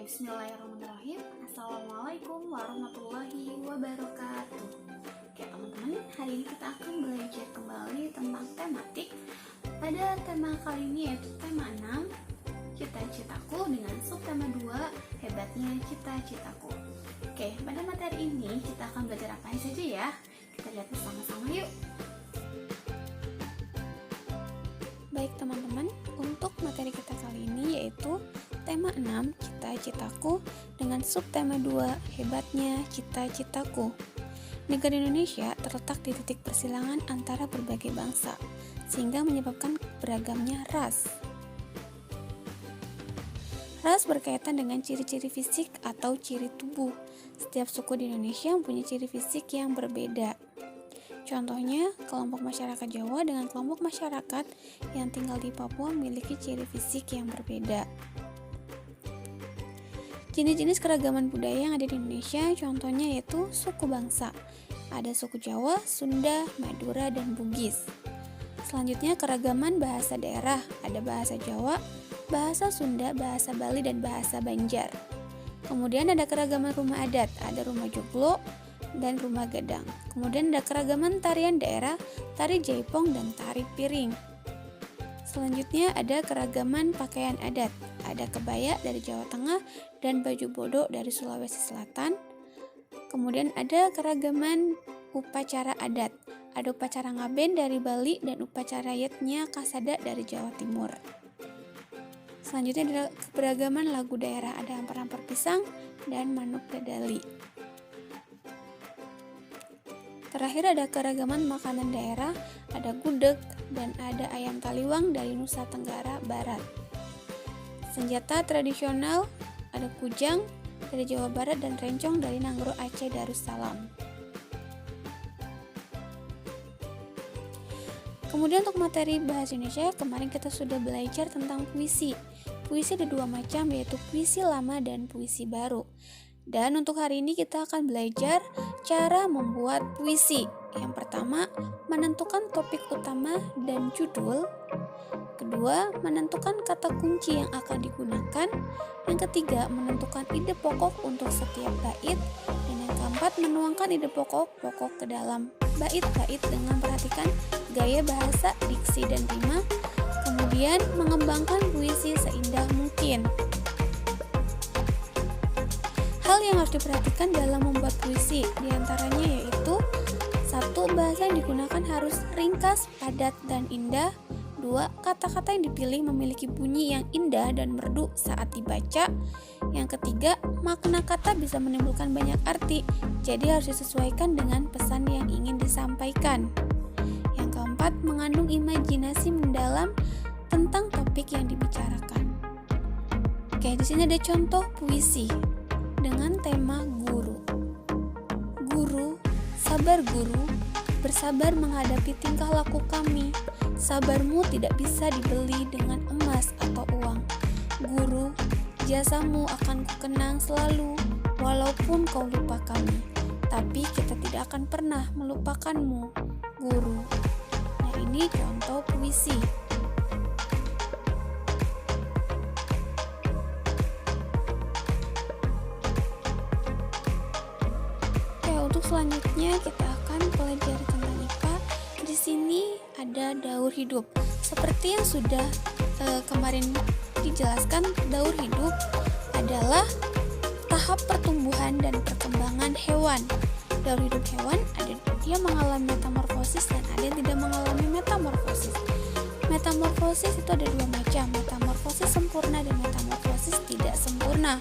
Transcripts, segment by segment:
Bismillahirrahmanirrahim. Assalamualaikum warahmatullahi wabarakatuh. Oke teman-teman, hari ini kita akan belajar kembali tentang tematik. Pada tema kali ini yaitu tema 6, cita-citaku, dengan subtema 2, hebatnya cita-citaku. Oke, pada materi ini kita akan belajar apa saja ya? Kita lihat bersama-sama yuk. Baik teman-teman, untuk materi kita kali ini yaitu tema 6, cita-citaku, dengan subtema 2, hebatnya cita-citaku. Negara Indonesia terletak di titik persilangan antara berbagai bangsa, sehingga menyebabkan beragamnya ras. Ras berkaitan dengan ciri-ciri fisik atau ciri tubuh. Setiap suku di Indonesia mempunyai ciri fisik yang berbeda. Contohnya, kelompok masyarakat Jawa dengan kelompok masyarakat yang tinggal di Papua memiliki ciri fisik yang berbeda. Jenis-jenis keragaman budaya yang ada di Indonesia contohnya yaitu suku bangsa. Ada suku Jawa, Sunda, Madura, dan Bugis. Selanjutnya keragaman bahasa daerah. Ada bahasa Jawa, bahasa Sunda, bahasa Bali, dan bahasa Banjar. Kemudian ada keragaman rumah adat. Ada rumah joglo dan rumah gadang. Kemudian ada keragaman tarian daerah, tari jaipong, dan tari piring. Selanjutnya ada keragaman pakaian adat. Ada kebaya dari Jawa Tengah dan baju bodo dari Sulawesi Selatan. Kemudian ada keragaman upacara adat. Ada upacara ngaben dari Bali dan upacara yatnya kasada dari Jawa Timur. Selanjutnya ada keberagaman lagu daerah. Ada ampar-ampar pisang dan manuk dadali. Terakhir ada keragaman makanan daerah, ada gudeg dan ada ayam taliwang dari Nusa Tenggara Barat. Senjata tradisional ada kujang dari Jawa Barat dan rencong dari Nanggro Aceh Darussalam. Kemudian untuk materi bahasa Indonesia, kemarin kita sudah belajar tentang puisi. Puisi ada dua macam, yaitu puisi lama dan puisi baru. Dan untuk hari ini kita akan belajar cara membuat puisi. Yang pertama, menentukan topik utama dan judul. Kedua, menentukan kata kunci yang akan digunakan. Yang ketiga, menentukan ide pokok untuk setiap bait. Dan yang keempat, menuangkan ide pokok ke dalam bait-bait dengan perhatikan gaya bahasa, diksi, dan rima. Kemudian, mengembangkan puisi seindah mungkin. Hal yang harus diperhatikan dalam membuat puisi diantaranya yaitu 1. Bahasa yang digunakan harus ringkas, padat, dan indah. 2. Kata-kata yang dipilih memiliki bunyi yang indah dan merdu saat dibaca. Yang ketiga, makna kata bisa menimbulkan banyak arti, jadi harus disesuaikan dengan pesan yang ingin disampaikan. Yang keempat, mengandung imajinasi mendalam tentang topik yang dibicarakan. Oke, di sini ada contoh puisi dengan tema guru. Guru, sabar guru, bersabar menghadapi tingkah laku kami. Sabarmu tidak bisa dibeli dengan emas atau uang. Guru, jasamu akan kukenang selalu, walaupun kau lupa kami. Tapi kita tidak akan pernah melupakanmu, guru. Nah, ini contoh puisi. Untuk selanjutnya kita akan pelajari tentang IPA. Di sini ada daur hidup. Seperti yang sudah kemarin dijelaskan, daur hidup adalah tahap pertumbuhan dan perkembangan hewan. Daur hidup hewan ada dia mengalami metamorfosis dan ada yang tidak mengalami metamorfosis. Metamorfosis itu ada dua macam, metamorfosis sempurna dan metamorfosis tidak sempurna.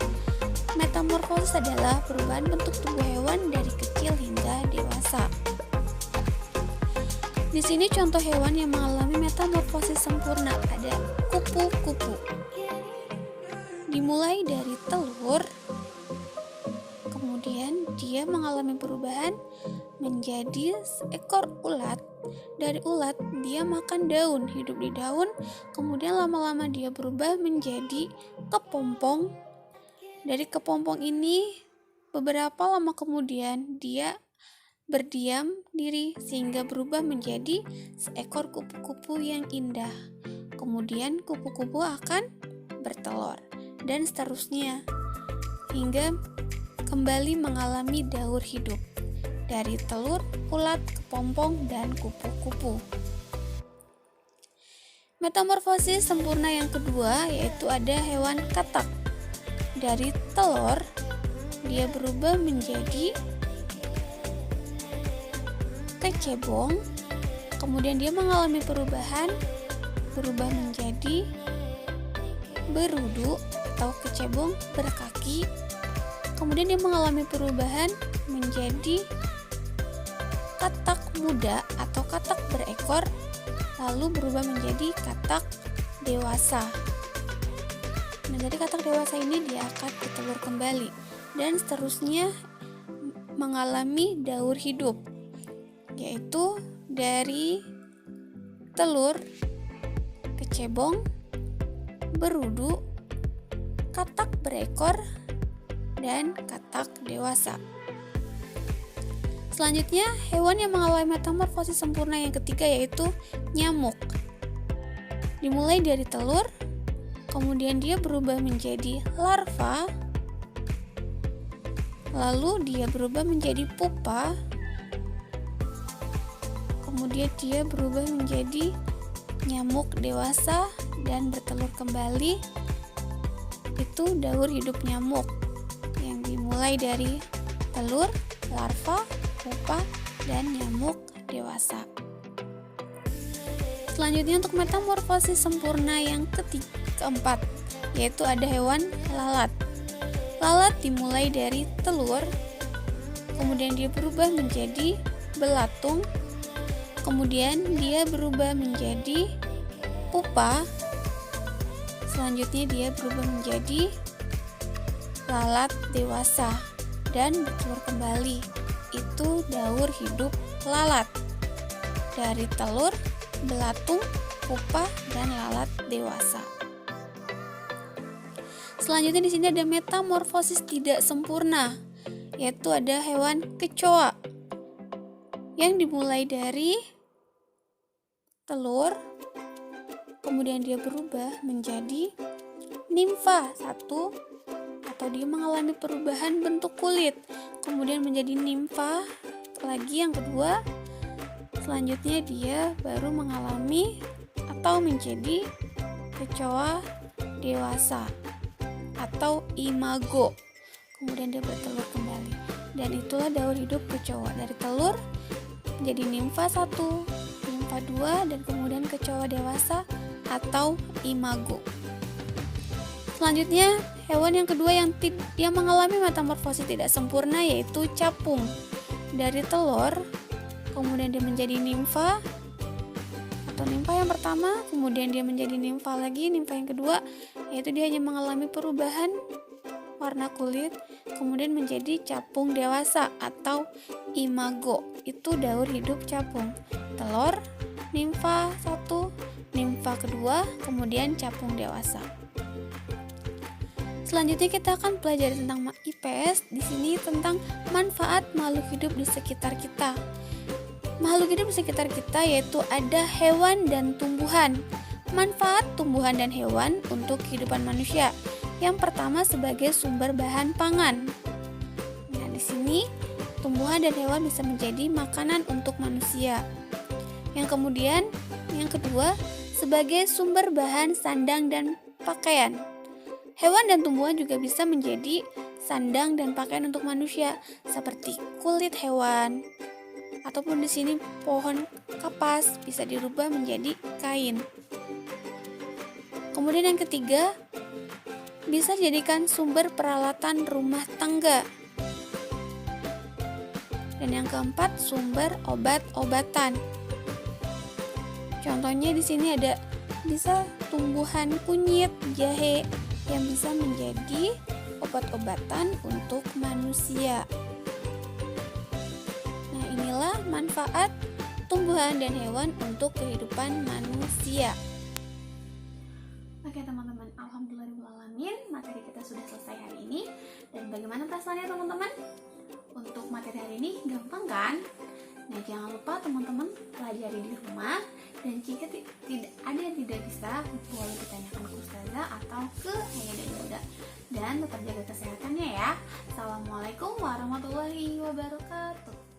Metamorfosis adalah perubahan bentuk tubuh hewan dari kecil hingga dewasa. Di sini contoh hewan yang mengalami metamorfosis sempurna ada kupu-kupu. Dimulai dari telur, kemudian dia mengalami perubahan menjadi seekor ulat. Dari ulat dia makan daun, hidup di daun, kemudian lama-lama dia berubah menjadi kepompong. Dari kepompong ini, beberapa lama kemudian dia berdiam diri sehingga berubah menjadi seekor kupu-kupu yang indah. Kemudian kupu-kupu akan bertelur dan seterusnya. hingga kembali mengalami daur hidup dari telur, ulat, kepompong, dan kupu-kupu. Metamorfosis sempurna yang kedua yaitu ada hewan katak. Dari telur, dia berubah menjadi kecebong, kemudian dia mengalami berubah menjadi berudu atau kecebong berkaki, kemudian dia mengalami perubahan menjadi katak muda atau katak berekor, lalu berubah menjadi katak dewasa. Nah, dari katak dewasa ini dia akan bertelur kembali dan seterusnya mengalami daur hidup, yaitu dari telur, kecebong, berudu, katak berekor, dan katak dewasa. Selanjutnya, hewan yang mengalami metamorfosis sempurna yang ketiga yaitu nyamuk. Dimulai dari telur, kemudian dia berubah menjadi larva, lalu dia berubah menjadi pupa, kemudian dia berubah menjadi nyamuk dewasa dan bertelur kembali. Itu daur hidup nyamuk yang dimulai dari telur, larva, pupa, dan nyamuk dewasa. Selanjutnya untuk metamorfosis sempurna yang keempat yaitu ada hewan lalat. Lalat dimulai dari telur, kemudian dia berubah menjadi belatung, kemudian dia berubah menjadi pupa, selanjutnya dia berubah menjadi lalat dewasa dan bertelur kembali. Itu daur hidup lalat dari telur, belatung, pupa, dan lalat dewasa. Selanjutnya di sini ada metamorfosis tidak sempurna, yaitu ada hewan kecoa yang dimulai dari telur, kemudian dia berubah menjadi nimfa satu, atau dia mengalami perubahan bentuk kulit, kemudian menjadi nimfa lagi yang kedua. Selanjutnya dia baru mengalami atau menjadi kecoa dewasa atau imago, kemudian dia bertelur kembali. Dan itulah daur hidup kecoa, dari telur menjadi nimfa 1, nimfa 2, dan kemudian kecoa dewasa atau imago. Selanjutnya hewan yang kedua yang mengalami metamorfosis tidak sempurna yaitu capung. Dari telur, kemudian dia menjadi nimfa atau nimfa yang pertama, kemudian dia menjadi nimfa lagi, nimfa yang kedua, yaitu dia hanya mengalami perubahan warna kulit, kemudian menjadi capung dewasa atau imago. Itu daur hidup capung. Telur, nimfa 1, nimfa kedua, kemudian capung dewasa. Selanjutnya kita akan pelajari tentang IPS, di sini tentang manfaat makhluk hidup di sekitar kita. Makhluk hidup di sekitar kita yaitu ada hewan dan tumbuhan. Manfaat tumbuhan dan hewan untuk kehidupan manusia. Yang pertama sebagai sumber bahan pangan. Nah, di sini tumbuhan dan hewan bisa menjadi makanan untuk manusia. Yang kedua sebagai sumber bahan sandang dan pakaian. Hewan dan tumbuhan juga bisa menjadi sandang dan pakaian untuk manusia, seperti kulit hewan, ataupun di sini pohon kapas bisa dirubah menjadi kain. Kemudian yang ketiga, bisa dijadikan sumber peralatan rumah tangga. Dan yang keempat, sumber obat-obatan. Contohnya di sini ada bisa tumbuhan kunyit, jahe yang bisa menjadi obat-obatan untuk manusia. Nah, inilah manfaat tumbuhan dan hewan untuk kehidupan manusia. Oke teman-teman, alhamdulillahirrahmanirrahim, materi kita sudah selesai hari ini. Dan bagaimana perasaannya teman-teman? Untuk materi hari ini gampang kan? Nah, jangan lupa teman-teman pelajari di rumah, dan jika ada yang tidak bisa boleh ditanyakan ke ustazah atau ke ayah dan bunda. Dan dan tetap jaga kesehatannya ya. Assalamualaikum warahmatullahi wabarakatuh.